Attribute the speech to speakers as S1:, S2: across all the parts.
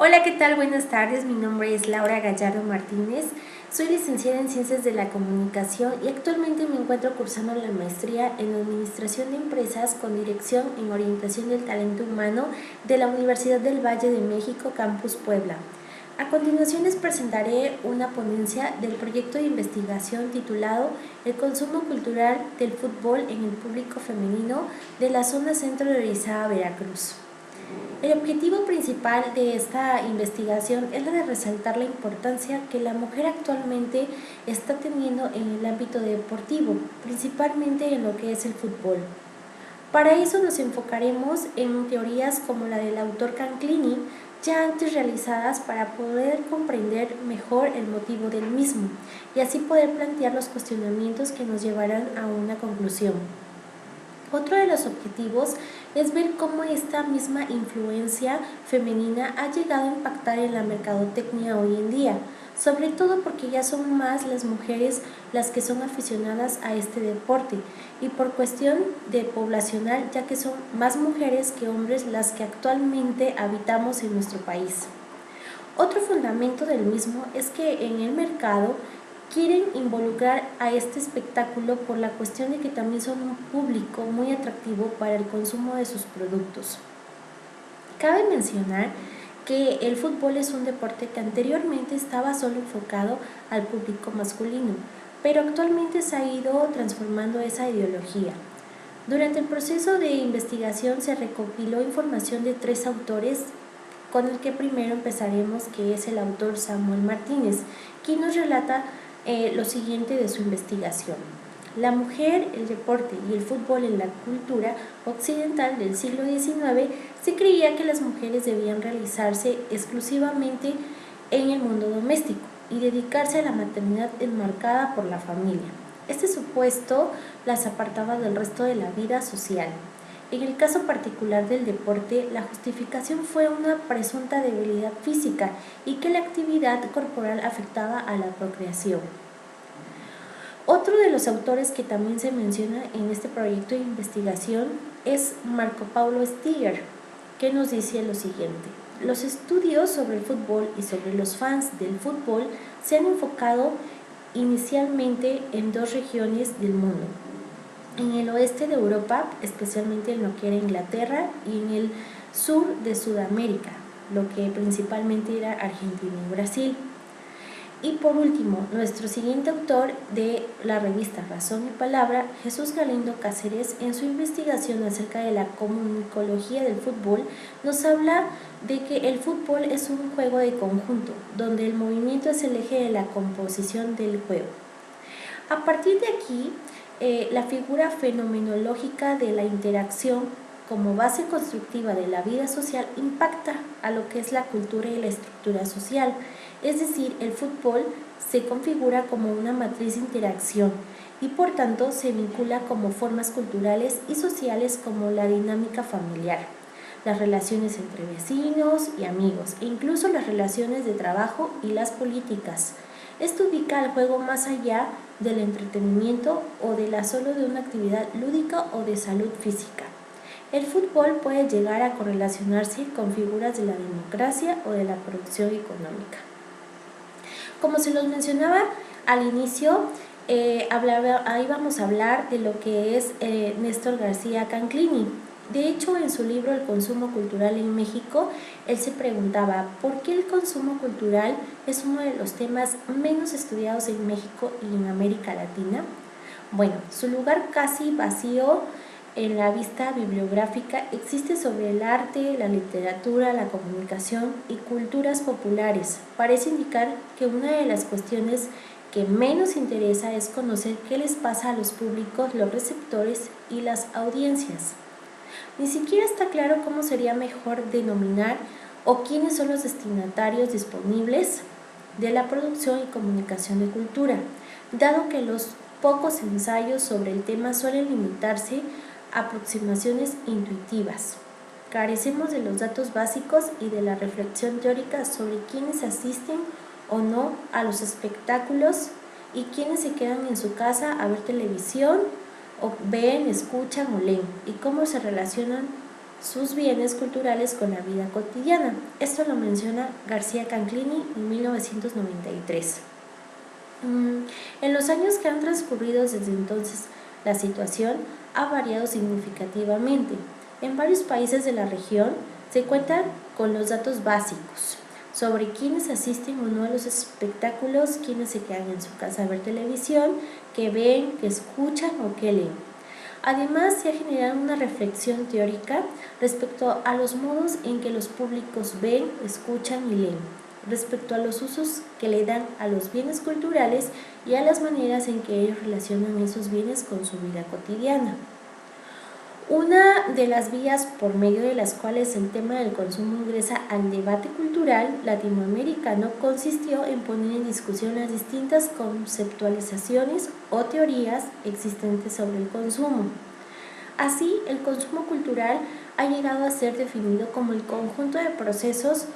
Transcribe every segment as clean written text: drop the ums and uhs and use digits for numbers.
S1: Hola, ¿qué tal? Buenas tardes, mi nombre es Laura Gallardo Martínez, soy licenciada en Ciencias de la Comunicación y actualmente me encuentro cursando la maestría en Administración de Empresas con dirección en Orientación del Talento Humano de la Universidad del Valle de México, Campus Puebla. A continuación les presentaré una ponencia del proyecto de investigación titulado El consumo cultural del fútbol en el público femenino de la zona centro de Orizaba, Veracruz. El objetivo principal de esta investigación es la de resaltar la importancia que la mujer actualmente está teniendo en el ámbito deportivo, principalmente en lo que es el fútbol. Para eso nos enfocaremos en teorías como la del autor Canclini, ya antes realizadas para poder comprender mejor el motivo del mismo y así poder plantear los cuestionamientos que nos llevarán a una conclusión. Otro de los objetivos es ver cómo esta misma influencia femenina ha llegado a impactar en la mercadotecnia hoy en día, sobre todo porque ya son más las mujeres las que son aficionadas a este deporte y por cuestión de poblacional, ya que son más mujeres que hombres las que actualmente habitamos en nuestro país. Otro fundamento del mismo es que en el mercado quieren involucrar a este espectáculo por la cuestión de que también son un público muy atractivo para el consumo de sus productos. Cabe mencionar que el fútbol es un deporte que anteriormente estaba solo enfocado al público masculino, pero actualmente se ha ido transformando esa ideología. Durante el proceso de investigación se recopiló información de 3 autores, con el que primero empezaremos, que es el autor Samuel Martínez, quien nos relata lo siguiente de su investigación. La mujer, el deporte y el fútbol en la cultura occidental del siglo XIX se creía que las mujeres debían realizarse exclusivamente en el mundo doméstico y dedicarse a la maternidad enmarcada por la familia. Este supuesto las apartaba del resto de la vida social. En el caso particular del deporte, la justificación fue una presunta debilidad física y que la actividad corporal afectaba a la procreación. Otro de los autores que también se menciona en este proyecto de investigación es Marco Paulo Stiger, que nos dice lo siguiente: los estudios sobre el fútbol y sobre los fans del fútbol se han enfocado inicialmente en 2 regiones del mundo. En el oeste de Europa, especialmente en lo que era Inglaterra, y en el sur de Sudamérica, lo que principalmente era Argentina y Brasil. Y por último, nuestro siguiente autor de la revista Razón y Palabra, Jesús Galindo Cáceres, en su investigación acerca de la comunicología del fútbol, nos habla de que el fútbol es un juego de conjunto, donde el movimiento es el eje de la composición del juego. A partir de aquí, la figura fenomenológica de la interacción como base constructiva de la vida social impacta a lo que es la cultura y la estructura social. Es decir, el fútbol se configura como una matriz de interacción y por tanto se vincula como formas culturales y sociales como la dinámica familiar, las relaciones entre vecinos y amigos e incluso las relaciones de trabajo y las políticas. Esto ubica al juego más allá del entretenimiento o solo de una actividad lúdica o de salud física. El fútbol puede llegar a correlacionarse con figuras de la democracia o de la producción económica. Como se los mencionaba al inicio, ahí vamos a hablar de lo que es Néstor García Canclini. De hecho, en su libro El consumo cultural en México, él se preguntaba ¿por qué el consumo cultural es uno de los temas menos estudiados en México y en América Latina? Bueno, su lugar casi vacío en la vista bibliográfica existe sobre el arte, la literatura, la comunicación y culturas populares. Parece indicar que una de las cuestiones que menos interesa es conocer qué les pasa a los públicos, los receptores y las audiencias. Ni siquiera está claro cómo sería mejor denominar o quiénes son los destinatarios disponibles de la producción y comunicación de cultura, dado que los pocos ensayos sobre el tema suelen limitarse a aproximaciones intuitivas. Carecemos de los datos básicos y de la reflexión teórica sobre quiénes asisten o no a los espectáculos y quiénes se quedan en su casa a ver televisión o ven, escuchan o leen y cómo se relacionan sus bienes culturales con la vida cotidiana. Esto lo menciona García Canclini en 1993. En los años que han transcurrido desde entonces, la situación ha variado significativamente. En varios países de la región se cuentan con los datos básicos sobre quiénes asisten o no a los espectáculos, quiénes se quedan en su casa a ver televisión, qué ven, qué escuchan o qué leen. Además, se ha generado una reflexión teórica respecto a los modos en que los públicos ven, escuchan y leen, respecto a los usos que le dan a los bienes culturales y a las maneras en que ellos relacionan esos bienes con su vida cotidiana. Una de las vías por medio de las cuales el tema del consumo ingresa al debate cultural latinoamericano consistió en poner en discusión las distintas conceptualizaciones o teorías existentes sobre el consumo. Así, el consumo cultural ha llegado a ser definido como el conjunto de procesos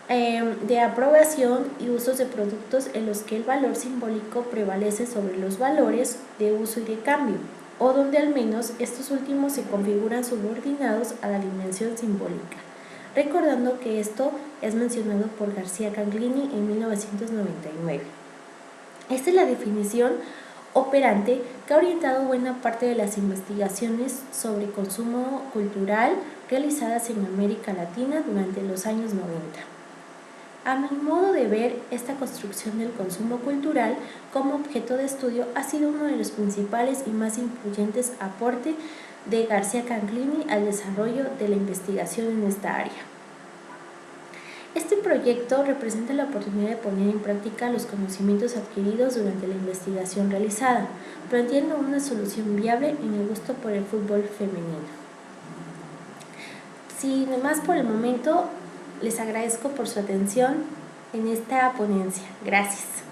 S1: de aprobación y usos de productos en los que el valor simbólico prevalece sobre los valores de uso y de cambio, o donde al menos estos últimos se configuran subordinados a la dimensión simbólica, recordando que esto es mencionado por García Canclini en 1999. Esta es la definición operante que ha orientado buena parte de las investigaciones sobre consumo cultural realizadas en América Latina durante los años 90. A mi modo de ver, esta construcción del consumo cultural como objeto de estudio ha sido uno de los principales y más influyentes aportes de García Canclini al desarrollo de la investigación en esta área. Este proyecto representa la oportunidad de poner en práctica los conocimientos adquiridos durante la investigación realizada, planteando una solución viable en el gusto por el fútbol femenino. Sin más por el momento, les agradezco por su atención en esta ponencia. Gracias.